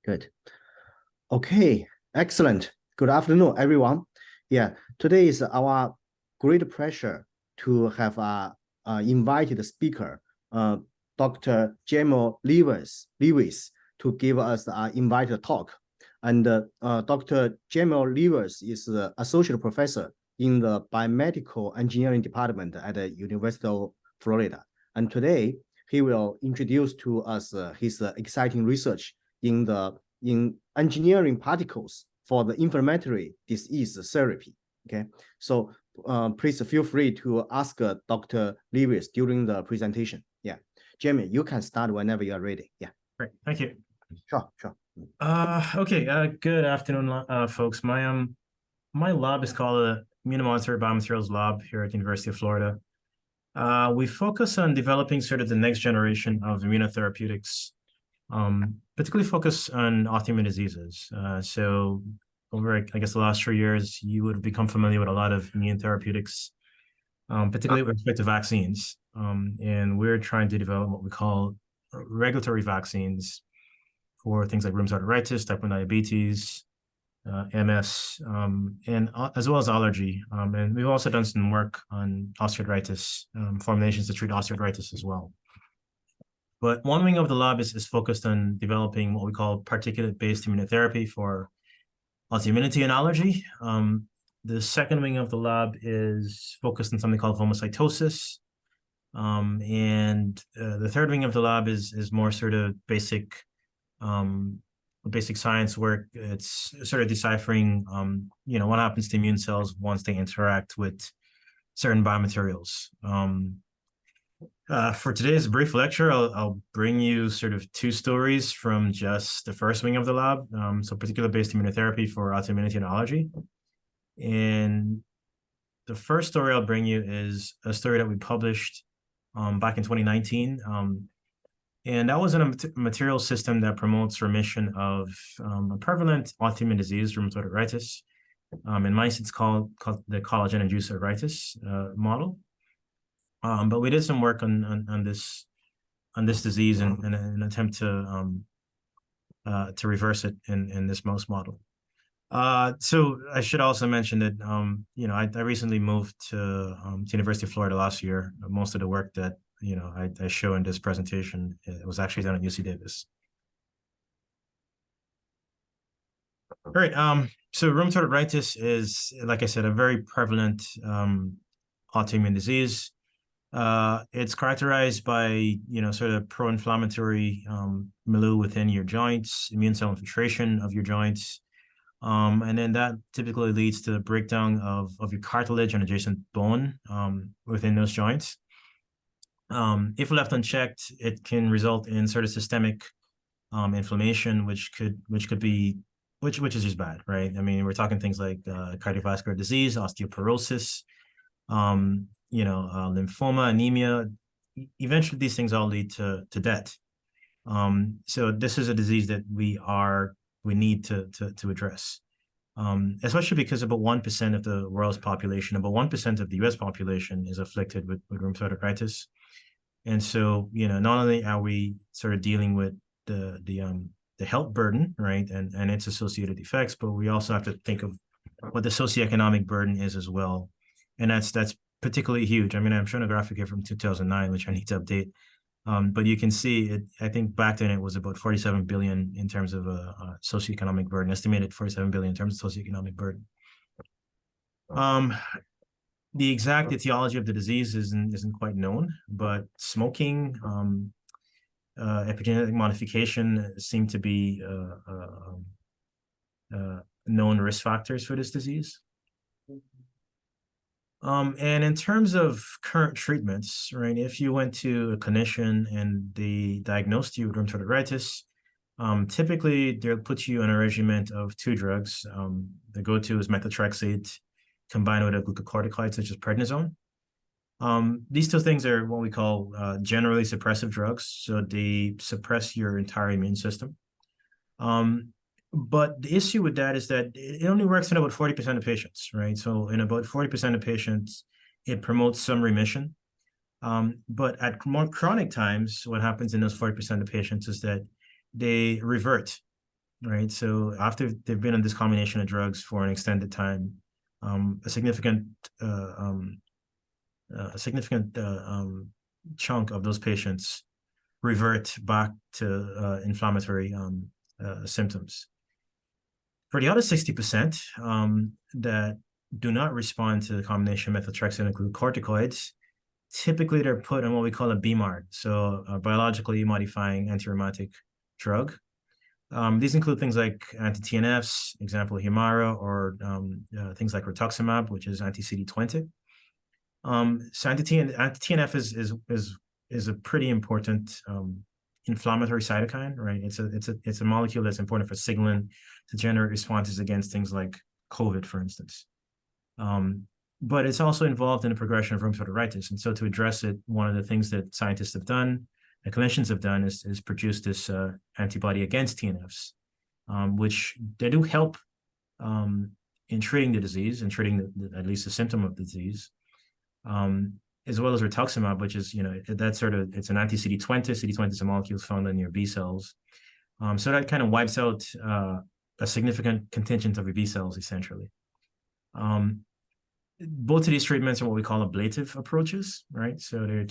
Good. Okay, excellent. Good afternoon, everyone. Yeah, today is our great pleasure to have invited speaker, Dr. Jamal Lewis, to give us an invited talk. And Dr. Jamal Lewis is the associate professor in the biomedical engineering department at the University of Florida. And today he will introduce to us his exciting research in engineering particles for the inflammatory disease therapy. Okay, so please feel free to ask Dr. Lewis during the presentation. Yeah, Jamie, you can start whenever you are ready. Yeah. Great, thank you. Sure. Okay. Good afternoon, folks. My lab is called the Immunomonitory Biomaterials Lab here at the University of Florida. We focus on developing sort of the next generation of immunotherapeutics, particularly focus on autoimmune diseases. So over, I guess, the last 3 years, you would have become familiar with a lot of immune therapeutics, particularly with respect to vaccines. And we're trying to develop what we call regulatory vaccines for things like rheumatoid arthritis, type 1 diabetes, MS, and as well as allergy. And we've also done some work on osteoarthritis, formulations to treat osteoarthritis as well. But one wing of the lab is focused on developing what we call particulate-based immunotherapy for autoimmunity and allergy. The second wing of the lab is focused on something called homocytosis. And the third wing of the lab is more sort of basic science work. It's sort of deciphering, what happens to immune cells once they interact with certain biomaterials. For today's brief lecture, I'll bring you sort of two stories from just the first wing of the lab, so particular-based immunotherapy for autoimmunity and allergy. And the first story I'll bring you is a story that we published back in 2019. And that was in a material system that promotes remission of a prevalent autoimmune disease, rheumatoid arthritis. In mice, it's called the collagen-induced arthritis model. But we did some work on this disease in an attempt to reverse it in this mouse model. So I should also mention that I recently moved to University of Florida last year. Most of the work that I show in this presentation, it was actually done at UC Davis. All right. So rheumatoid arthritis is, like I said, a very prevalent autoimmune disease. It's characterized by, sort of pro-inflammatory milieu within your joints, immune cell infiltration of your joints. And then that typically leads to the breakdown of your cartilage and adjacent bone within those joints. If left unchecked, it can result in sort of systemic inflammation, which is just bad, right? I mean, we're talking things like cardiovascular disease, osteoporosis, lymphoma, anemia. Eventually, these things all lead to death. So this is a disease that we need to address, especially because about 1% of the world's population, about 1% of the U.S. population is afflicted with rheumatoid arthritis. And so, not only are we sort of dealing with the health burden, right, and its associated effects, but we also have to think of what the socioeconomic burden is as well. And that's particularly huge. I mean, I'm showing a graphic here from 2009, which I need to update. But you can see it. I think back then it was about 47 billion in terms of a socioeconomic burden, estimated 47 billion in terms of socioeconomic burden. The exact etiology of the disease isn't quite known, but smoking, epigenetic modification seem to be known risk factors for this disease. And in terms of current treatments, right, if you went to a clinician and they diagnosed you with rheumatoid arthritis, typically they'll put you on a regimen of 2 drugs. The go-to is methotrexate combined with a glucocorticoid such as prednisone. These 2 things are what we call generally suppressive drugs, so they suppress your entire immune system. But the issue with that is that it only works in about 40% of patients, right? So in about 40% of patients, it promotes some remission. But at more chronic times, what happens in those 40% of patients is that they revert. right? So after they've been on this combination of drugs for an extended time, a significant chunk of those patients revert back to inflammatory symptoms. For the other 60% that do not respond to the combination of methotrexate and glucocorticoids, typically they're put on what we call a BMARD, so a biologically modifying antirheumatic drug. These include things like anti-TNFs, example Humira, or things like rituximab, which is anti-CD20. So anti-TNF is a pretty important inflammatory cytokine, right? It's a molecule that's important for signaling to generate responses against things like COVID, for instance. But it's also involved in the progression of rheumatoid arthritis. And so to address it, one of the things that scientists have done, and clinicians have done, is produce this antibody against TNFs, which they do help in treating the disease and treating at least the symptom of the disease. As well as rituximab, which is, it's an anti-CD20. CD20 is a molecule found in your B cells. So that kind of wipes out a significant contingent of your B cells, essentially. Both of these treatments are what we call ablative approaches, right? So they're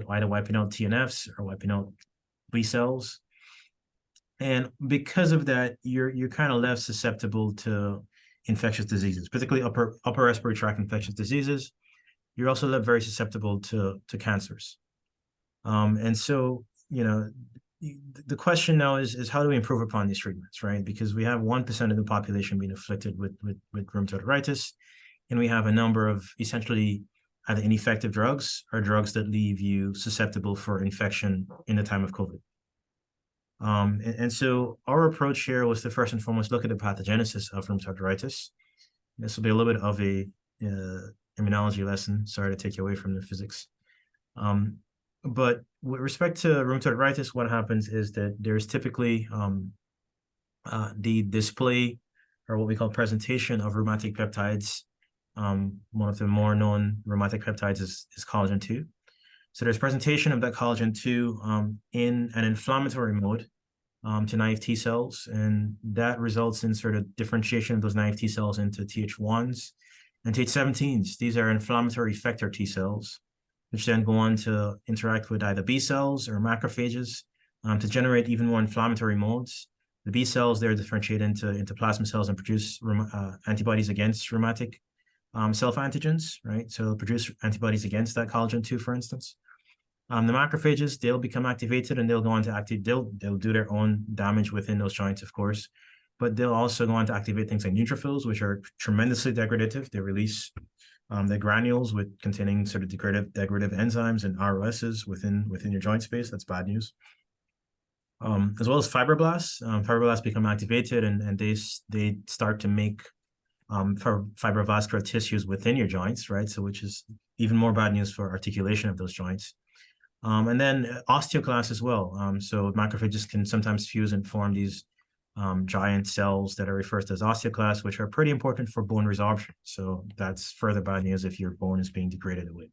either wiping out TNFs or wiping out B cells. And because of that, you're kind of less susceptible to infectious diseases, particularly upper respiratory tract infectious diseases. You're also very susceptible to cancers. And so, the question now is how do we improve upon these treatments, right? Because we have 1% of the population being afflicted with rheumatoid arthritis, and we have a number of essentially either ineffective drugs or drugs that leave you susceptible for infection in the time of COVID. And so our approach here was to first and foremost look at the pathogenesis of rheumatoid arthritis. This will be a little bit of a immunology lesson. Sorry to take you away from the physics. But with respect to rheumatoid arthritis, what happens is that there's typically the display or what we call presentation of rheumatic peptides. One of the more known rheumatic peptides is collagen 2. So there's presentation of that collagen 2 in an inflammatory mode to naive T cells, and that results in sort of differentiation of those naive T cells into Th1s and Th17s. These are inflammatory effector T cells, which then go on to interact with either B cells or macrophages to generate even more inflammatory modes. The B cells, they're differentiated into plasma cells and produce antibodies against rheumatic self-antigens, right? So they'll produce antibodies against that collagen 2, for instance. The macrophages, they'll become activated and they'll go on to they'll do their own damage within those joints, of course, but they'll also go on to activate things like neutrophils, which are tremendously degradative. They release the granules containing sort of degradative enzymes and ROSs within your joint space. That's bad news. As well as fibroblasts. Fibroblasts become activated and they start to make fibrovascular tissues within your joints, right? So which is even more bad news for articulation of those joints. And then osteoclasts as well. So macrophages can sometimes fuse and form these giant cells that are referred to as osteoclasts, which are pretty important for bone resorption. So that's further bad news if your bone is being degraded away.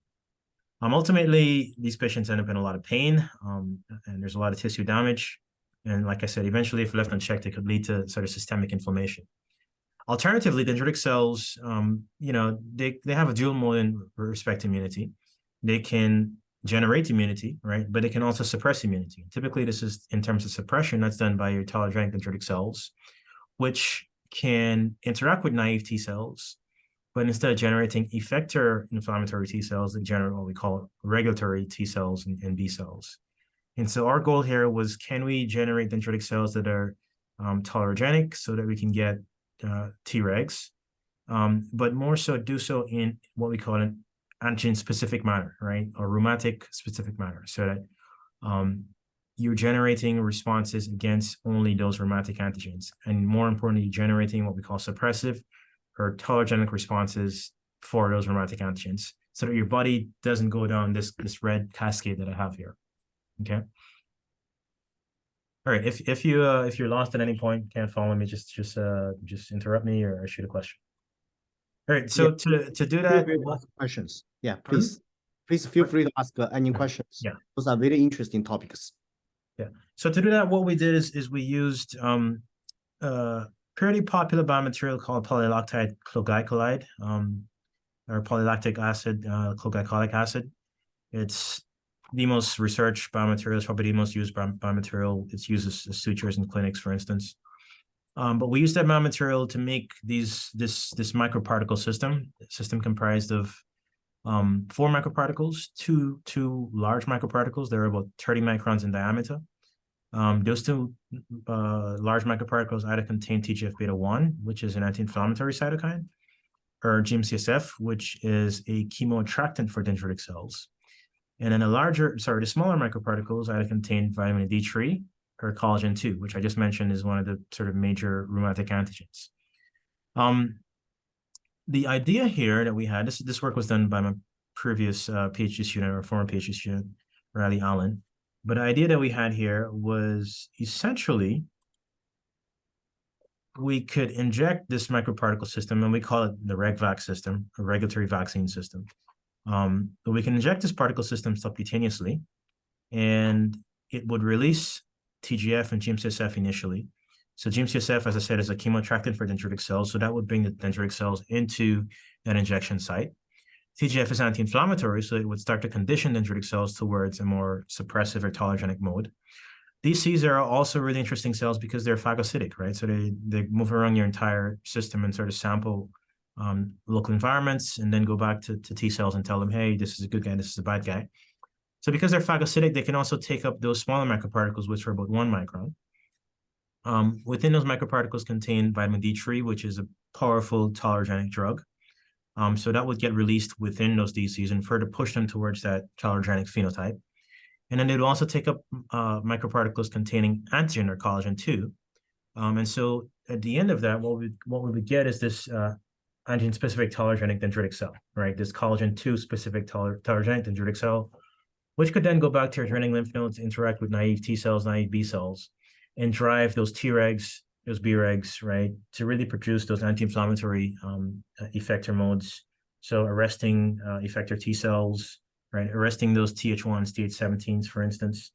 Ultimately, these patients end up in a lot of pain, and there's a lot of tissue damage. And like I said, eventually, if left unchecked, it could lead to sort of systemic inflammation. Alternatively, dendritic cells, they have a dual mode in respect to immunity. They can generate immunity, right? But they can also suppress immunity. Typically, this is in terms of suppression, that's done by your tolerogenic dendritic cells, which can interact with naive T cells, but instead of generating effector inflammatory T cells, they generate what we call regulatory T cells and B cells. And so our goal here was, can we generate dendritic cells that are tolerogenic so that we can get Tregs, but more so do so in what we call an antigen-specific manner, right? Or rheumatic-specific manner, so that you're generating responses against only those rheumatic antigens. And more importantly, generating what we call suppressive or tolerogenic responses for those rheumatic antigens, so that your body doesn't go down this red cascade that I have here, okay? All right, if you're lost at any point, can't follow me, just interrupt me or shoot a question. All right, so yeah, to do that, feel free to ask questions. Yeah, please feel free to ask any questions. Yeah, those are very interesting topics. Yeah, so to do that, what we did is we used pretty popular biomaterial called polylactide chlorglycolide, or polylactic acid, chlorglycolic acid. It's the most researched biomaterial. It's probably the most used biomaterial. It's used as sutures in clinics, for instance. But we use that biomaterial to make this microparticle system comprised of 4 microparticles, two large microparticles. They're about 30 microns in diameter. Those 2 large microparticles either contain TGF-beta1, which is an anti-inflammatory cytokine, or GM-CSF, which is a chemoattractant for dendritic cells. And then the smaller microparticles either contain vitamin D3 or collagen 2, which I just mentioned is one of the sort of major rheumatic antigens. The idea here that we had, this work was done by my previous PhD student, or former PhD student, Riley Allen. But the idea that we had here was essentially we could inject this microparticle system, and we call it the RegVac system, a regulatory vaccine system. But we can inject this particle system subcutaneously, and it would release TGF and GM-CSF initially. So GM-CSF, as I said, is a chemoattractant for dendritic cells, so that would bring the dendritic cells into that injection site. TGF is anti-inflammatory, so it would start to condition dendritic cells towards a more suppressive or tolerogenic mode. DCs are also really interesting cells because they're phagocytic, right? So they move around your entire system and sort of sample local environments, and then go back to T cells and tell them, hey, this is a good guy, this is a bad guy. So because they're phagocytic, they can also take up those smaller microparticles, which are about 1 micron. Within those microparticles contain vitamin D3, which is a powerful tolerogenic drug. So that would get released within those DCs and further push them towards that tolerogenic phenotype. And then they'd also take up microparticles containing antigen or collagen 2. And so at the end of that, what we would get is this antigen-specific tolerogenic dendritic cell, right? This collagen 2 specific tolerogenic dendritic cell, which could then go back to your draining lymph nodes, interact with naive T cells, naive B cells, and drive those Tregs, those Bregs, right, to really produce those anti-inflammatory effector modes. So arresting effector T cells, right, arresting those TH1s, TH17s, for instance,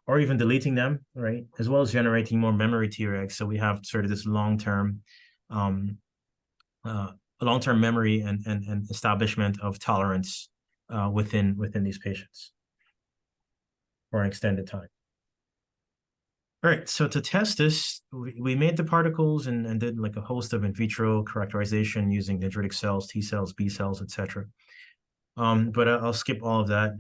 or even deleting them, right, as well as generating more memory Tregs. So we have sort of this long-term memory and establishment of tolerance within these patients for an extended time. All right, so to test this, we made the particles and did like a host of in vitro characterization using dendritic cells, T cells, B cells, etc. But I'll skip all of that.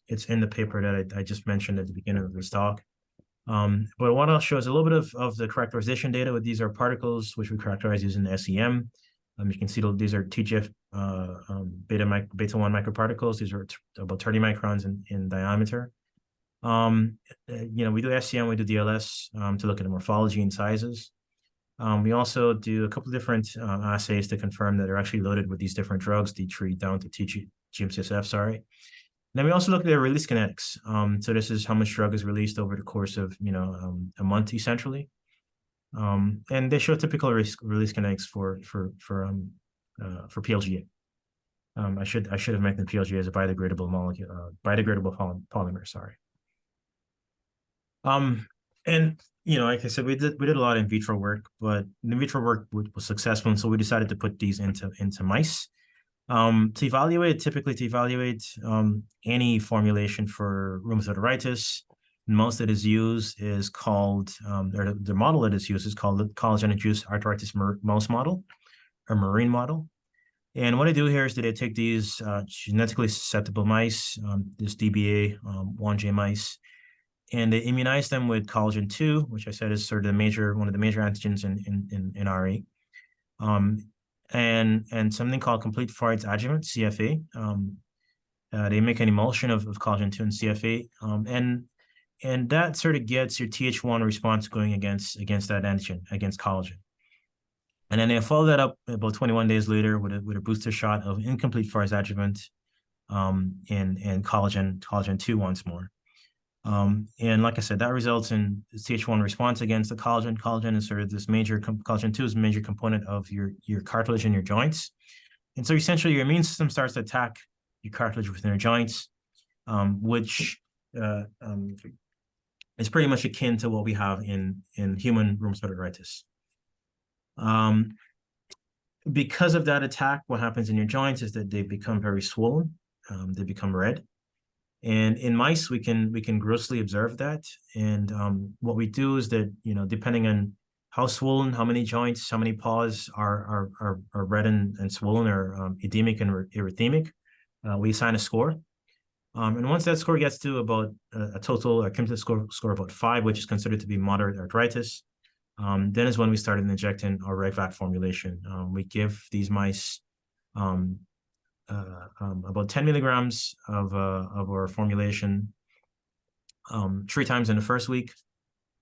It's in the paper that I just mentioned at the beginning of this talk. But what I'll show is a little bit of the characterization data. These are particles which we characterize using SEM. You can see these are TGF beta 1 microparticles. These are about 30 microns in diameter. We do SEM, we do DLS to look at the morphology and sizes. We also do a couple of different assays to confirm that they're actually loaded with these different drugs, D3 down to GM-CSF, sorry. And then we also look at their release kinetics. So this is how much drug is released over the course of, a month, essentially. And they show typical release kinetics for PLGA. I should have mentioned PLGA as a biodegradable molecule, biodegradable polymer, sorry. And like I said, we did a lot of in vitro work, but the in vitro work was successful, and so we decided to put these into mice typically to evaluate any formulation for rheumatoid arthritis. The most that is used is called, or the model that is used is called the collagen-induced arthritis mouse model, or marine model. And what I do here is that I take these genetically susceptible mice, this DBA 1J mice, and they immunize them with collagen 2, which I said is sort of one of the major antigens in RA, and something called complete Freud's adjuvant, CFA. They make an emulsion of collagen 2 and CFA, and that sort of gets your TH1 response going against that antigen, against collagen. And then they follow that up about 21 days later with a booster shot of incomplete Freud's adjuvant and collagen 2 once more. And like I said, that results in TH1 response against the collagen. Collagen is sort of this collagen 2 is a major component of your cartilage in your joints. And so essentially your immune system starts to attack your cartilage within your joints, which is pretty much akin to what we have in human rheumatoid arthritis. Because of that attack, what happens in your joints is that they become very swollen. They become red. And in mice, we can grossly observe that. And what we do is that, depending on how swollen, how many joints, how many paws are red and swollen, or edemic and erythemic, we assign a score. And once that score gets to about a cumulative score of about 5, which is considered to be moderate arthritis, then is when we started injecting our RegVac formulation. We give these mice about 10 milligrams of our formulation 3 times in the first week,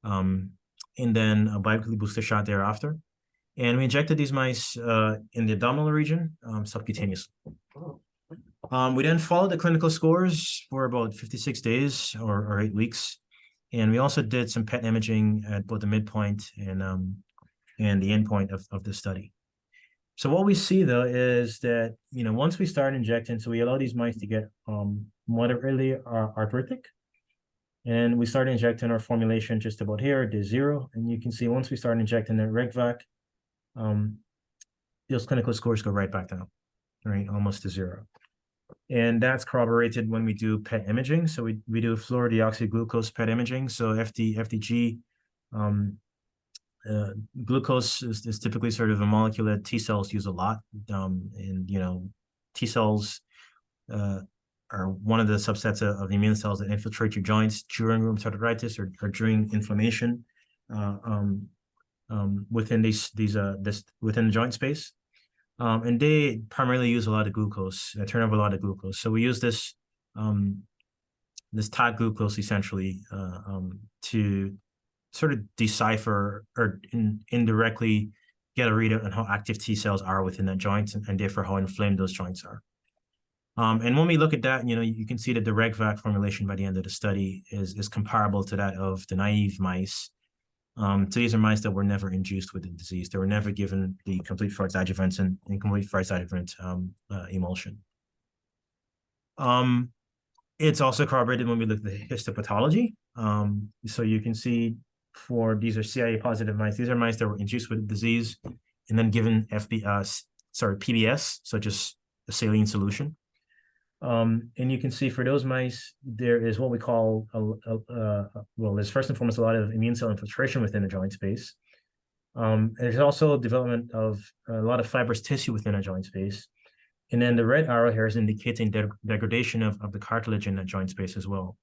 and then a biweekly booster shot thereafter. And we injected these mice in the abdominal region subcutaneously. We then followed the clinical scores for about 56 days or 8 weeks. And we also did some PET imaging at both the midpoint and the endpoint of the study. So what we see, though, is that, once we start injecting, so we allow these mice to get moderately arthritic. And we start injecting our formulation just about here, day 0. And you can see once we start injecting the RegVac, those clinical scores go right back down, right, almost to 0. And that's corroborated when we do PET imaging. So we do fluorodeoxyglucose PET imaging. So FDG glucose is typically sort of a molecule that T cells use a lot. And T cells are one of the subsets of the immune cells that infiltrate your joints during rheumatoid arthritis or during inflammation within within the joint space. And they primarily use a lot of glucose. They turn over a lot of glucose. So we use this tag glucose essentially to sort of decipher or indirectly get a readout on how active T cells are within that joint and therefore how inflamed those joints are. And when we look at that, you can see that the RegVac formulation by the end of the study is comparable to that of the naive mice. So these are mice that were never induced with the disease. They were never given the complete first adjuvant and incomplete first adjuvant emulsion. It's also corroborated when we look at the histopathology. So you can see these are CIA positive mice. These are mice that were induced with the disease and then given PBS, such as a saline solution. And you can see for those mice, there is what we call, there's first and foremost a lot of immune cell infiltration within the joint space. There's also development of a lot of fibrous tissue within a joint space. And then the red arrow here is indicating degradation of the cartilage in that joint space as well.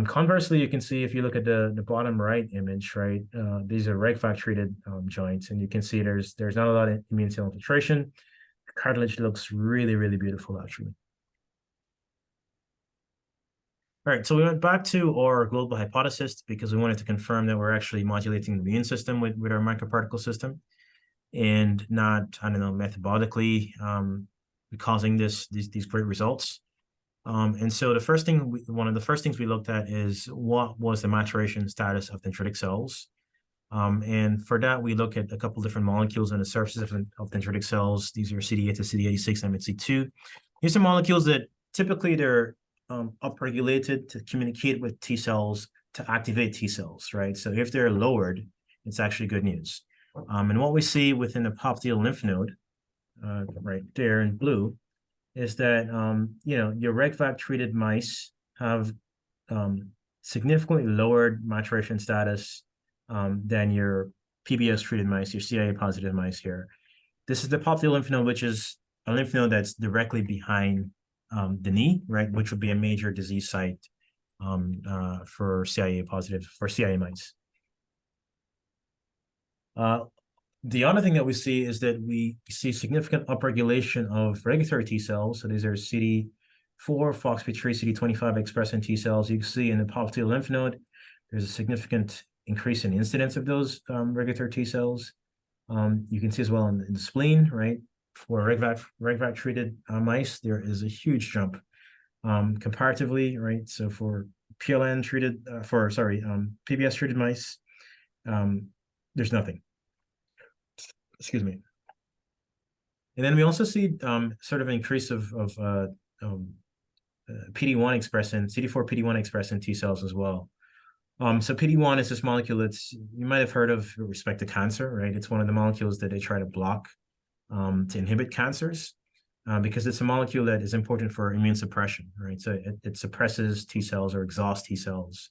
Conversely, you can see if you look at the bottom right image, right, these are RegVac treated joints, and you can see there's not a lot of immune cell infiltration. The cartilage looks really, really beautiful, actually. All right, so we went back to our global hypothesis because we wanted to confirm that we're actually modulating the immune system with our microparticle system and not, metabolically causing these great results. And so one of the first things we looked at is what was the maturation status of dendritic cells. And for that, we look at a couple different molecules on the surfaces of dendritic cells. These are CD8 to CD86 and MHC2. These are molecules that typically they're upregulated to communicate with T cells to activate T cells, right? So if they're lowered, it's actually good news. And what we see within the popliteal lymph node, right there in blue, is that your RegVac treated mice have significantly lowered maturation status than your PBS treated mice, your CIA positive mice here. This is the popliteal lymph node, which is a lymph node that's directly behind the knee, right, which would be a major disease site for CIA mice. The other thing that we see is that we see significant upregulation of regulatory T cells. So these are CD4, FOXP3, CD25 expressing T cells. You can see in the popliteal lymph node, there's a significant increase in incidence of those regulatory T cells. You can see as well in the spleen, right? For RegVac treated mice, there is a huge jump comparatively, right? So for PLN treated, PBS treated mice, there's nothing. Excuse me. And then we also see sort of an increase of PD-1 expressing, CD4 PD-1 expressing T cells as well. So PD-1 is this molecule that's, you might have heard of with respect to cancer, right? It's one of the molecules that they try to block to inhibit cancers because it's a molecule that is important for immune suppression, right? So it suppresses T cells or exhausts T cells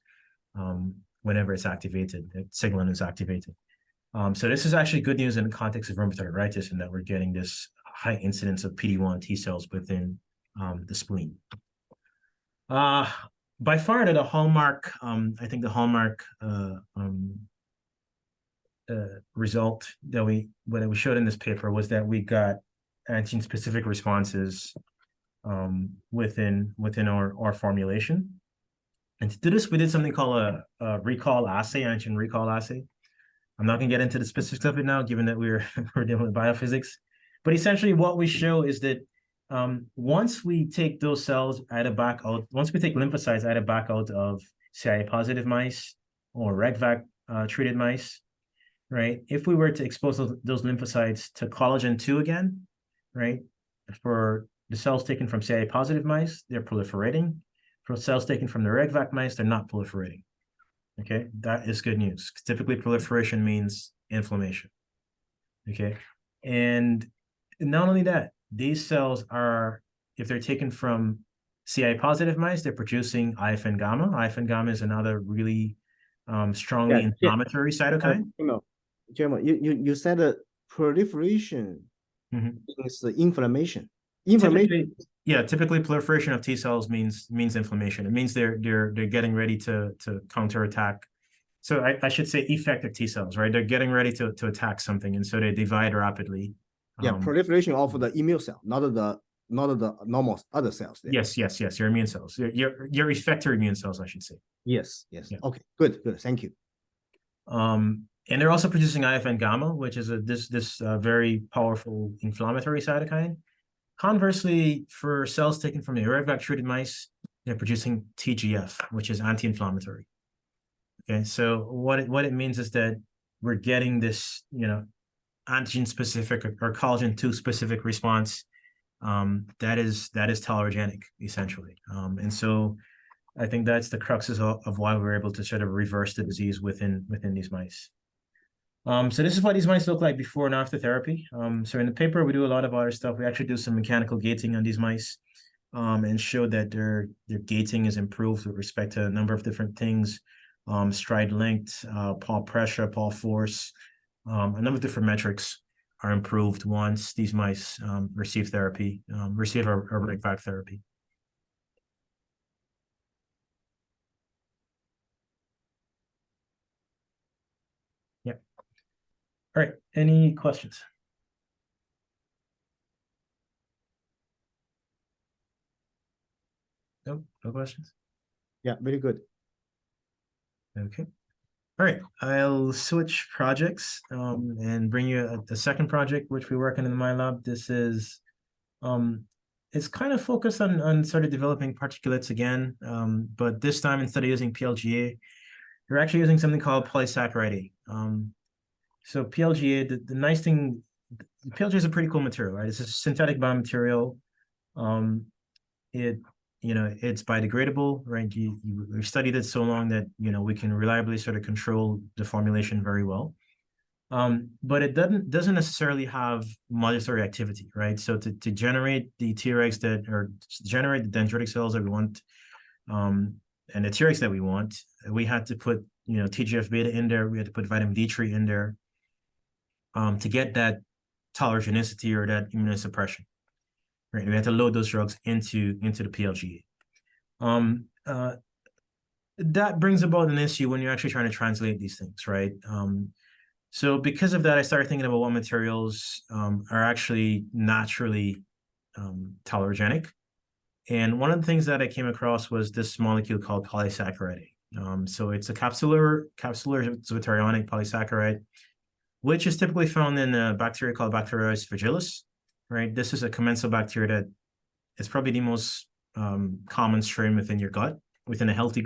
whenever it's activated, signaling is activated. So this is actually good news in the context of rheumatoid arthritis, in that we're getting this high incidence of PD-1 T cells within the spleen. By far, the hallmark, I think the hallmark result that we showed in this paper was that we got antigen-specific responses within our formulation. And to do this, we did something called a recall assay, antigen recall assay. I'm not going to get into the specifics of it now, given that we're dealing with biophysics. But essentially, what we show is that once we take those cells once we take lymphocytes either back out of CIA-positive mice or RegVac treated mice, right? If we were to expose those lymphocytes to collagen 2 again, right? For the cells taken from CIA-positive mice, they're proliferating. For cells taken from the RegVac mice, they're not proliferating. Okay, that is good news. Typically, proliferation means inflammation. Okay, and not only that, these cells are, if they're taken from CI-positive mice, they're producing IFN gamma. IFN gamma is another really strongly inflammatory cytokine. Gemma, you said that proliferation is the inflammation. Typically proliferation of T cells means inflammation. It means they're getting ready to counterattack. So I should say effective T cells, right? They're getting ready to attack something, and so they divide rapidly. Proliferation of the immune cell, not the normal other cells. There. Yes, your immune cells, your effector immune cells, I should say. Yes. Yeah. Okay, good. Thank you. And they're also producing IFN gamma, which is this very powerful inflammatory cytokine. Conversely, for cells taken from the RegVac treated mice, they're producing TGF, which is anti-inflammatory. Okay, so what it means is that we're getting this, antigen specific or collagen 2 specific response that is tolerogenic, essentially. And so I think that's the cruxes of why we're able to sort of reverse the disease within these mice. So this is what these mice look like before and after therapy. So in the paper, we do a lot of other stuff. We actually do some mechanical gating on these mice and show that their gating is improved with respect to a number of different things, stride length, paw pressure, paw force, a number of different metrics are improved once these mice receive therapy, receive our RegVac therapy. All right, any questions? No questions? Yeah, very good. Okay. All right, I'll switch projects and bring you the second project, which we're working in my lab. This is, it's kind of focused on sort of developing particulates again, but this time instead of using PLGA, you're actually using something called polysaccharide A. So PLGA, the nice thing, PLGA is a pretty cool material, right? It's a synthetic biomaterial. It's biodegradable, right? We've studied it so long that, we can reliably sort of control the formulation very well. But it doesn't necessarily have modulatory activity, right? So to generate the Tregs generate the dendritic cells that we want, and the Tregs that we want, we had to put, TGF beta in there. We had to put vitamin D3 in there to get that tolerogenicity or that immunosuppression. Right, we had to load those drugs into the PLGA. That brings about an issue when you're actually trying to translate these things, right? So because of that, I started thinking about what materials are actually naturally tolerogenic. And one of the things that I came across was this molecule called polysaccharide. So it's a capsular zwitterionic polysaccharide, which is typically found in a bacteria called Bacteroides fragilis. Right, this is a commensal bacteria that is probably the most common strain within your gut, within a healthy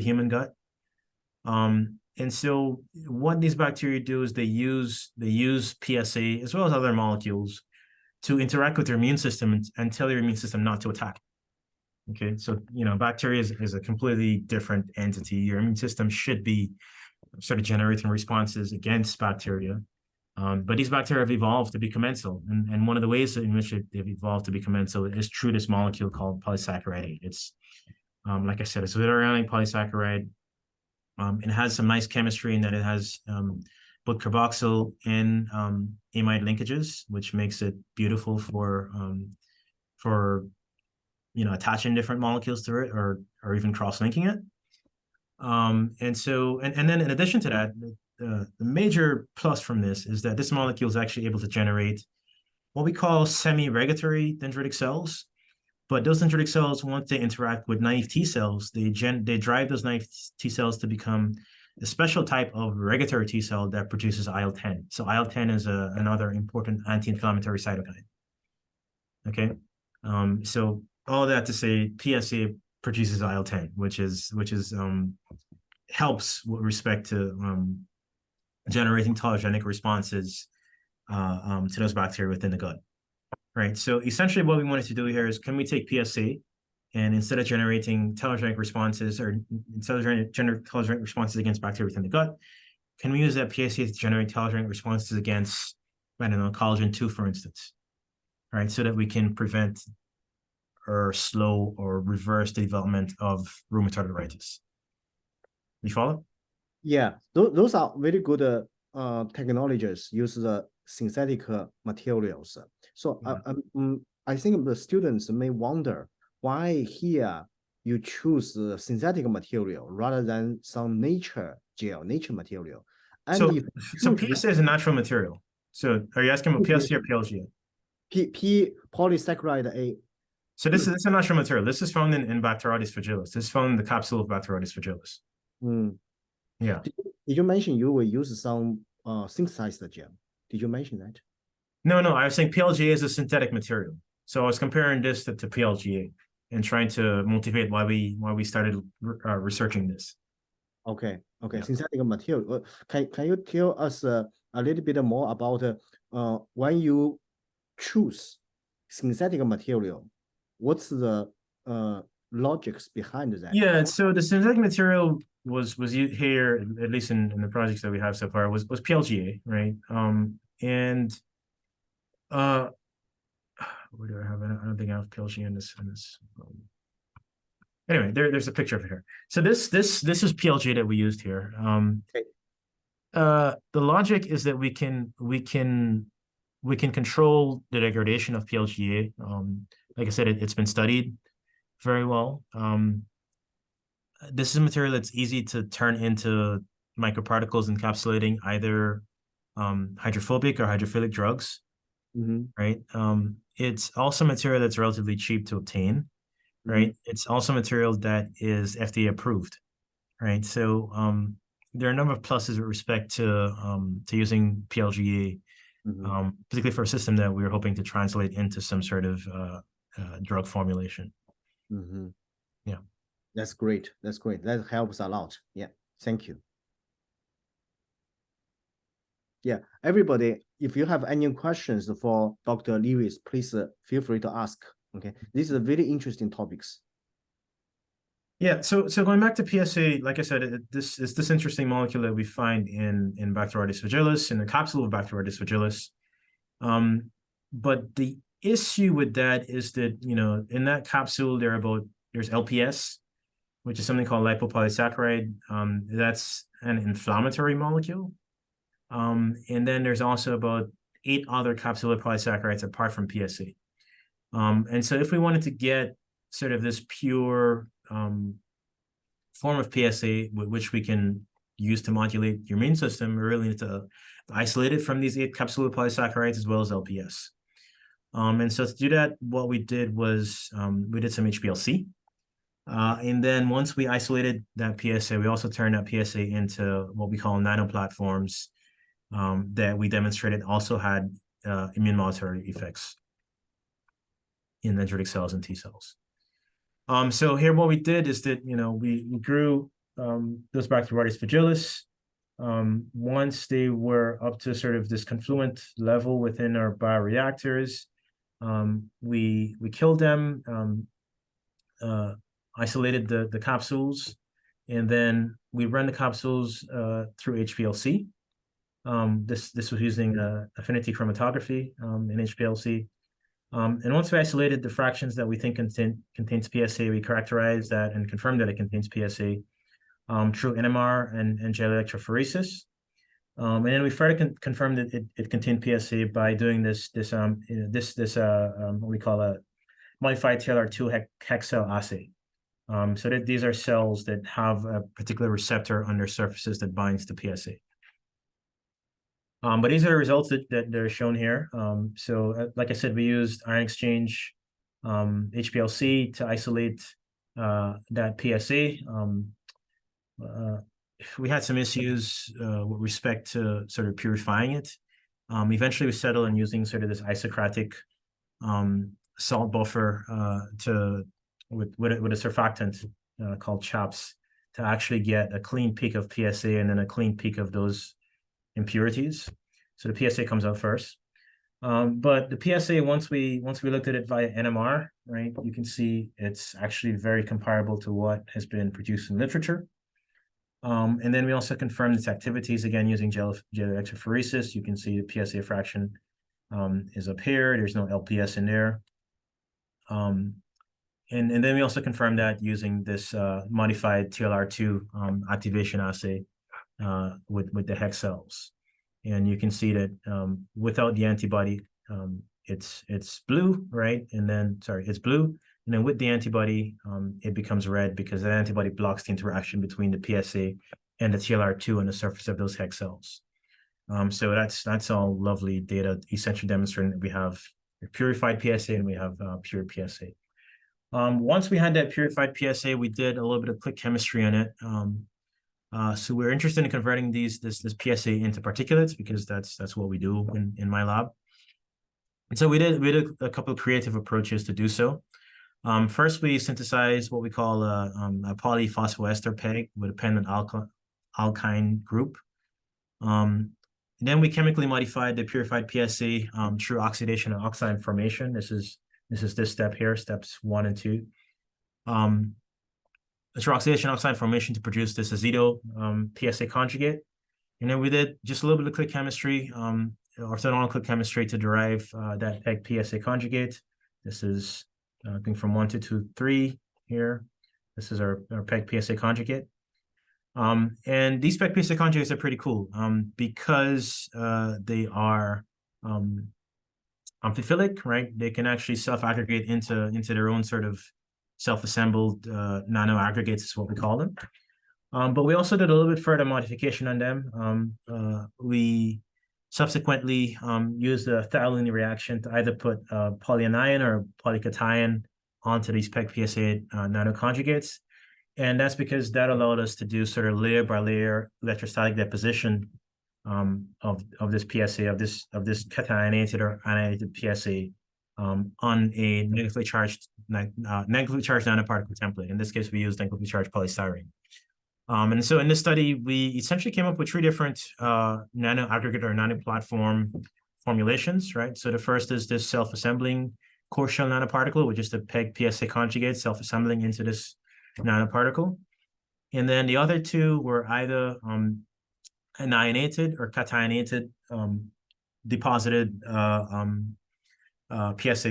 human gut. And so what these bacteria do is they use PSA as well as other molecules to interact with your immune system and tell your immune system not to attack. Okay, so bacteria is a completely different entity. Your immune system should be sort of generating responses against bacteria. But these bacteria have evolved to be commensal. And one of the ways in which they've evolved to be commensal is through this molecule called polysaccharide. It's, like I said, it's a very ionic polysaccharide. It has some nice chemistry in that it has both carboxyl and amide linkages, which makes it beautiful for attaching different molecules to it or even cross-linking it. And then in addition to that, the major plus from this is that this molecule is actually able to generate what we call semi-regulatory dendritic cells. But those dendritic cells, once they interact with naive T cells, they drive those naive T cells to become a special type of regulatory T cell that produces IL-10. So IL-10 is another important anti-inflammatory cytokine. Okay, so all that to say, PSA produces IL-10, which helps with respect to generating tolerogenic responses to those bacteria within the gut. Right. So essentially what we wanted to do here is, can we take PSA and instead of generating tolerogenic responses or instead of generating tolerogenic responses against bacteria within the gut, can we use that PSA to generate tolerogenic responses against, I don't know, collagen 2, for instance, right? So that we can prevent or slow or reverse the development of rheumatoid arthritis. You follow? Yeah, those are very good technologies, use the synthetic materials. So I think the students may wonder why here you choose the synthetic material rather than some nature material. And so PSA is a natural material. So are you asking about PSA or PLGA? Polysaccharide A. So this is a natural material. This is found in Bacteroides fragilis. This is found in the capsule of Bacteroides fragilis. Yeah. Did you mention you will use some synthesized gel? Did you mention that? No, I was saying PLGA is a synthetic material. So I was comparing this to PLGA and trying to motivate why we started researching this. Okay. Yeah. Synthetic material. Can you tell us a little bit more about when you choose synthetic material? What's the logics behind that? Yeah. So the synthetic material was here, at least in the projects that we have so far, was PLGA, right? Where do I have it? I don't think I have PLGA in this. Anyway, there's a picture of it here. So this is PLGA that we used here. Okay. The logic is that we can control the degradation of PLGA. Like I said, it's been studied very well. This is a material that's easy to turn into microparticles encapsulating either hydrophobic or hydrophilic drugs, right? It's also material that's relatively cheap to obtain, right? It's also material that is FDA approved, right? So there are a number of pluses with respect to using PLGA, particularly for a system that we were hoping to translate into some sort of drug formulation. Yeah. That's great. That helps a lot. Yeah. Thank you. Yeah. Everybody, if you have any questions for Dr. Lewis, please feel free to ask. Okay. This is a very interesting topics. Yeah. So going back to PSA, like I said, this is this interesting molecule that we find in Bacteroides fragilis, in the capsule of Bacteroides fragilis. But the issue with that is that, in that capsule, there's LPS, which is something called lipopolysaccharide. That's an inflammatory molecule. And then there's also about 8 other capsular polysaccharides apart from PSA. And so if we wanted to get sort of this pure form of PSA, which we can use to modulate your immune system, we really need to isolate it from these 8 capsular polysaccharides as well as LPS. And so to do that, what we did was we did some HPLC. And then once we isolated that PSA, we also turned that PSA into what we call nanoplatforms that we demonstrated also had immune modulatory effects in dendritic cells and T cells. So here what we did is that, we grew those Bacteroides fragilis. Once they were up to sort of this confluent level within our bioreactors, we killed them. isolated the capsules, and then we run the capsules through HPLC. This was using affinity chromatography in HPLC. And once we isolated the fractions that we think contains PSA, we characterize that and confirm that it contains PSA through NMR and gel electrophoresis. And then we further confirmed that it contained PSA by doing this what we call a modified TLR2 hex cell assay. So that these are cells that have a particular receptor on their surfaces that binds to PSA. But these are the results that are shown here. So like I said, we used ion exchange HPLC to isolate that PSA. We had some issues with respect to sort of purifying it. Eventually we settled on using sort of this isocratic salt buffer with a surfactant called CHAPS to actually get a clean peak of PSA and then a clean peak of those impurities. So the PSA comes out first. But the PSA, once we looked at it via NMR, right, you can see it's actually very comparable to what has been produced in literature. And then we also confirmed its activities, again, using gel electrophoresis. You can see the PSA fraction is up here. There's no LPS in there. And then we also confirmed that using this modified TLR2 activation assay with the hex cells. And you can see that without the antibody, it's blue, right? And then, sorry, it's blue. And then with the antibody, it becomes red because the antibody blocks the interaction between the PSA and the TLR2 on the surface of those hex cells. So that's all lovely data, essentially demonstrating that we have purified PSA and we have pure PSA. Once we had that purified PSA, we did a little bit of quick chemistry on it. So we're interested in converting this PSA into particulates because that's what we do in my lab. And so we did a couple of creative approaches to do so. First, we synthesized what we call a polyphosphoester PEG with a pendant alkyne group. Then we chemically modified the purified PSA through oxidation and oxide formation. This is this step here, steps 1 and 2. Through oxidation and oxide formation to produce this azido PSA conjugate. And then we did just a little bit of click chemistry, orthogonal click chemistry to derive that PEG PSA conjugate. This is going from 1 to 2, 3 here. This is our PEG PSA conjugate. And these PEG PSA conjugates are pretty cool because they are amphiphilic, right? They can actually self-aggregate into their own sort of self-assembled nano aggregates is what we call them. But we also did a little bit further modification on them. We subsequently used the thiolini reaction to either put polyanion or polycation onto these PEG PSA nano conjugates. And that's because that allowed us to do sort of layer by layer electrostatic deposition of this PSA, of this cationated or anionited PSA on a negatively charged nanoparticle template. In this case, we used negatively charged polystyrene. And so in this study, we essentially came up with 3 different nano aggregate or nano platform formulations, right? So the first is this self-assembling core shell nanoparticle, which is the PEG PSA conjugate self-assembling into this nanoparticle. And then the other 2 were either anionated or cationated deposited PSA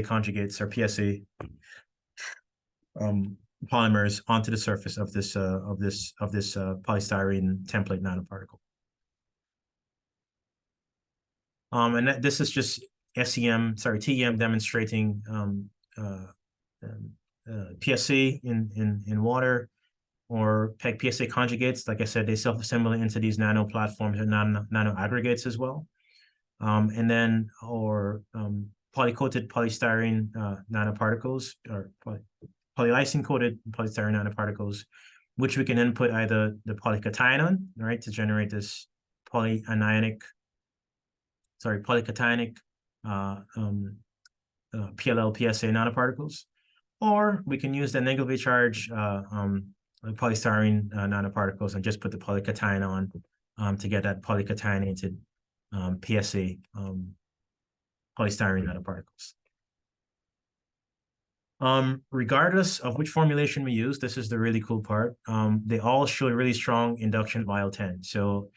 conjugates or PSA polymers onto the surface of this polystyrene template nanoparticle. And this is just TEM demonstrating PSA in water or PEG PSA conjugates. Like I said, they self-assemble into these nano platforms or nano aggregates as well. And then polycoated polystyrene nanoparticles or polylysine-coated polystyrene nanoparticles, which we can input either the polycation on, right, to generate this polycationic PLL PSA nanoparticles, or we can use the negatively charged polystyrene nanoparticles and just put the polycation on to get that polycationated PSA polystyrene nanoparticles. Regardless of which formulation we use, this is the really cool part. They all show a really strong induction of IL-10. So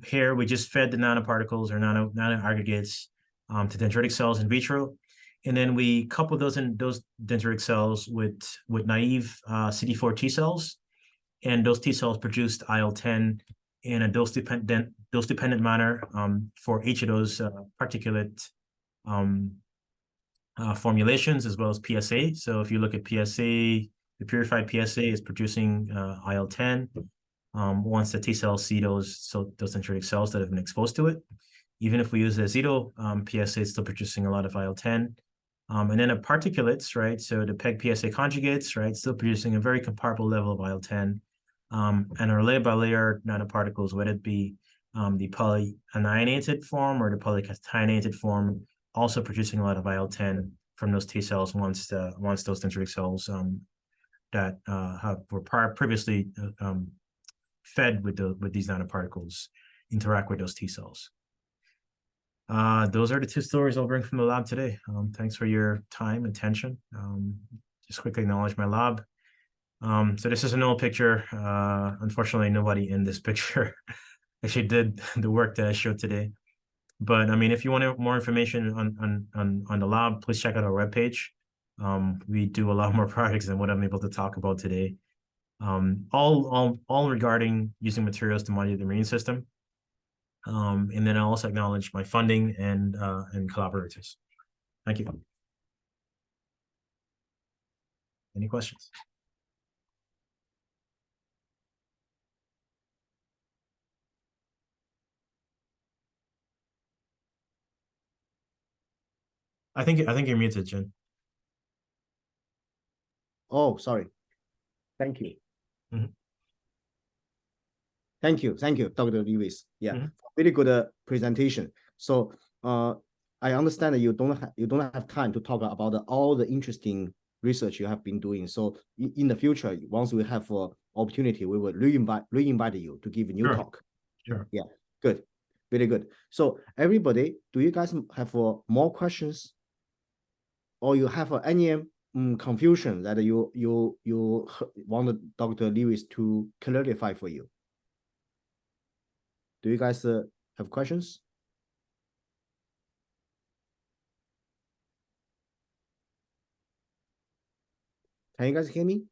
here we just fed the nanoparticles or nano aggregates to dendritic cells in vitro, and then we coupled those dendritic cells with naive CD4 T cells, and those T cells produced IL-10 in a dose-dependent manner for each of those particulate formulations, as well as PSA. So if you look at PSA, the purified PSA is producing IL-10 once the T cells see those dendritic cells that have been exposed to it. Even if we use the Azido PSA, it's still producing a lot of IL-10. And then the particulates, right? So the PEG PSA conjugates, right? Still producing a very comparable level of IL-10. And our layer by layer nanoparticles, whether it be the polyaniated form or the polycatianated form, also producing a lot of IL-10 from those T cells once those dendritic cells that were previously fed with these nanoparticles interact with those T cells. Those are the two stories I'll bring from the lab today. Thanks for your time and attention. Just quickly acknowledge my lab. So this is an old picture. Unfortunately, nobody in this picture actually did the work that I showed today. But I mean, if you want more information on the lab, please check out our webpage. We do a lot more projects than what I'm able to talk about today. All regarding using materials to modulate the immune system. And then I also acknowledge my funding and collaborators. Thank you. Any questions? I think you're muted, Jen. Oh, sorry. Thank you. Thank you, Dr. Lewis. Yeah, really good presentation. So I understand that you don't have time to talk about all the interesting research you have been doing. So in the future, once we have opportunity, we will re-invite you to give a new talk. Sure. Yeah, good, really good. So everybody, do you guys have more questions, or you have any confusion that you want Dr. Lewis to clarify for you? Do you guys have questions? Can you guys hear me?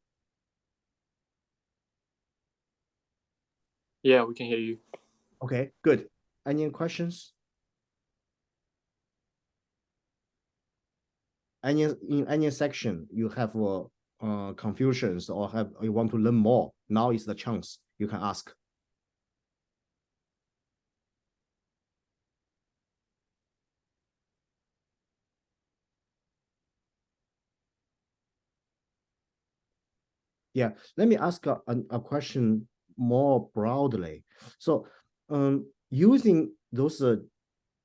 Yeah, we can hear you. Okay, good. Any questions? In any section you have confusions or you want to learn more, now is the chance you can ask. Yeah, let me ask a question more broadly. So using those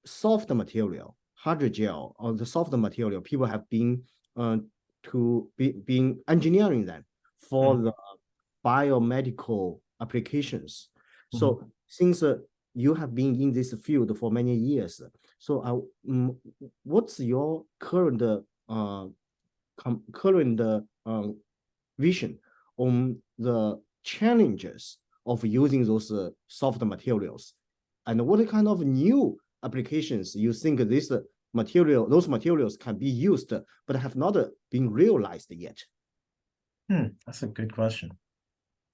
soft material, hydrogel, or the soft material, people have been being engineering them for the biomedical applications. So since you have been in this field for many years, so what's your current vision on the challenges of using those soft materials, and what kind of new applications you think those materials can be used but have not been realized yet? That's a good question.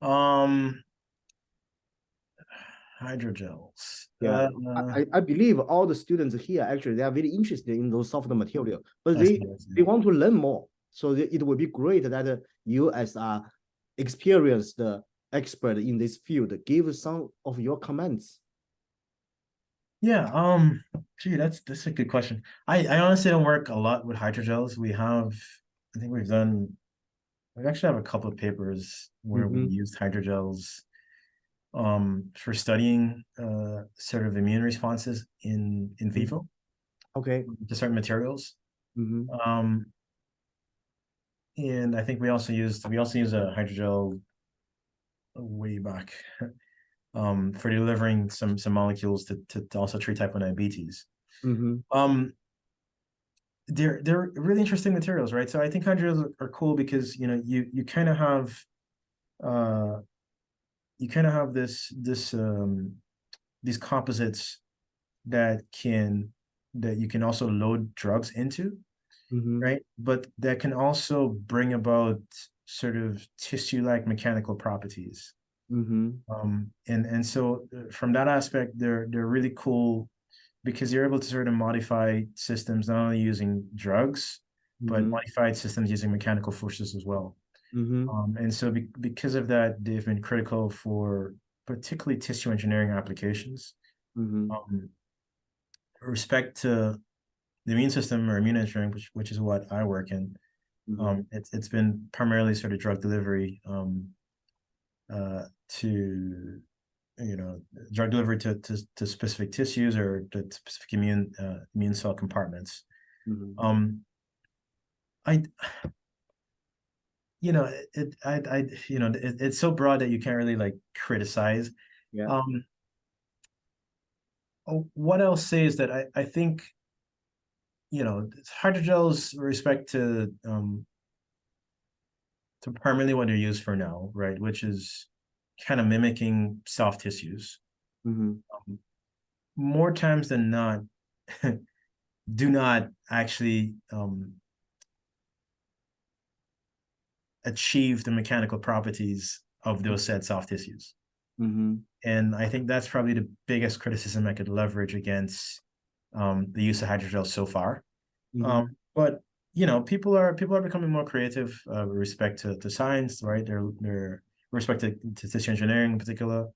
Hydrogels. Yeah, I believe all the students here actually they are very interested in those soft material, but they want to learn more. So it would be great that you, as a experienced expert in this field, give some of your comments. Yeah, gee, that's a good question. I honestly don't work a lot with hydrogels. I think we actually have a couple of papers where we used hydrogels for studying sort of immune responses in vivo. Okay. To certain materials. And I think we also use a hydrogel way back for delivering some molecules to also treat type 1 diabetes. they're really interesting materials, right? So I think hydrogels are cool because you kind of have this these composites that you can also load drugs into, right? But that can also bring about sort of tissue-like mechanical properties. And so from that aspect, they're really cool because you're able to sort of modify systems not only using drugs, but modified systems using mechanical forces as well. And so because of that, they've been critical for particularly tissue engineering applications. Respect to the immune system or immune engineering, which is what I work in. It's been primarily sort of drug delivery to drug delivery to specific tissues or to specific immune cell compartments. It's so broad that you can't really like criticize. What I'll say is that I think hydrogels with respect to primarily what they're used for now, right? Which is kind of mimicking soft tissues. More times than not, do not actually achieve the mechanical properties of those said soft tissues. And I think that's probably the biggest criticism I could leverage against the use of hydrogel so far. But people are becoming more creative with respect to science, right? They're respect to tissue engineering in particular,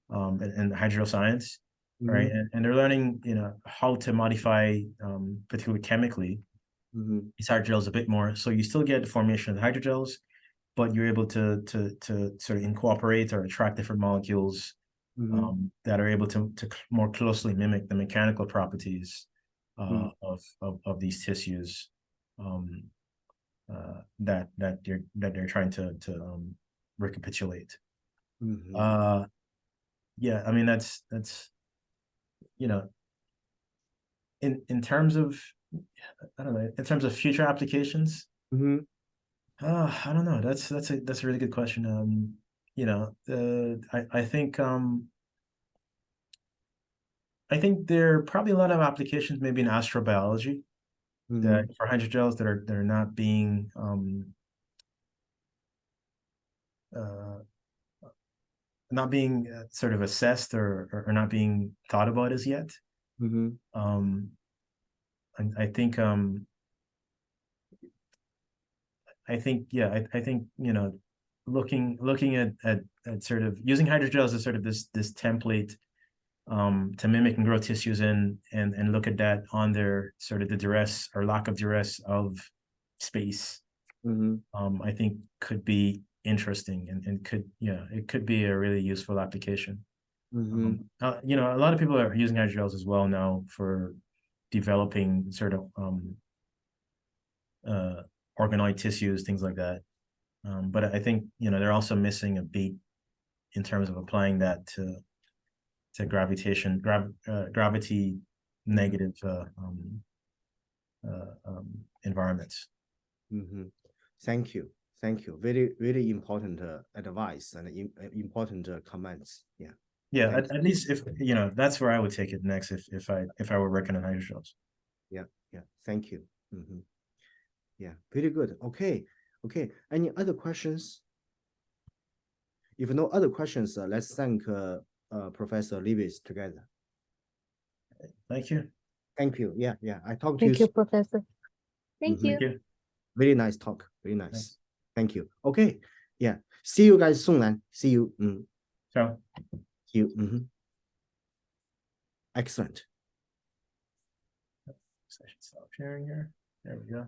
and hydrogel science, right? And they're learning, how to modify, particularly chemically, these hydrogels a bit more. So you still get the formation of the hydrogels, but you're able to sort of incorporate or attract different molecules that are able to more closely mimic the mechanical properties of these tissues that they're trying to recapitulate. Yeah, I mean that's in terms of, I don't know, in terms of future applications. I don't know. That's a really good question. I think there are probably a lot of applications, maybe in astrobiology, that for hydrogels that are not being sort of assessed or not being thought about as yet. I think looking at sort of using hydrogels as sort of this template to mimic and grow tissues and look at that on their sort of the duress or lack of duress of space. I think could be interesting and it could be a really useful application. A lot of people are using hydrogels as well now for developing sort of organoid tissues, things like that. But I think they're also missing a beat in terms of applying that to gravity negative environments. Thank you. Very, really important advice and important comments. Yeah, at least if that's where I would take it next if I were working on hydrogels. Yeah. Thank you. Yeah, very good. Okay. Any other questions? If no other questions, let's thank Professor Lewis together. Thank you. Thank you. Yeah. I talked to you. Thank you, Professor. Thank you. Thank you. Very nice talk. Very nice. Thank you. Okay. Yeah. See you guys soon, man. See you. Ciao. See you. Excellent. I should stop sharing here. There we go.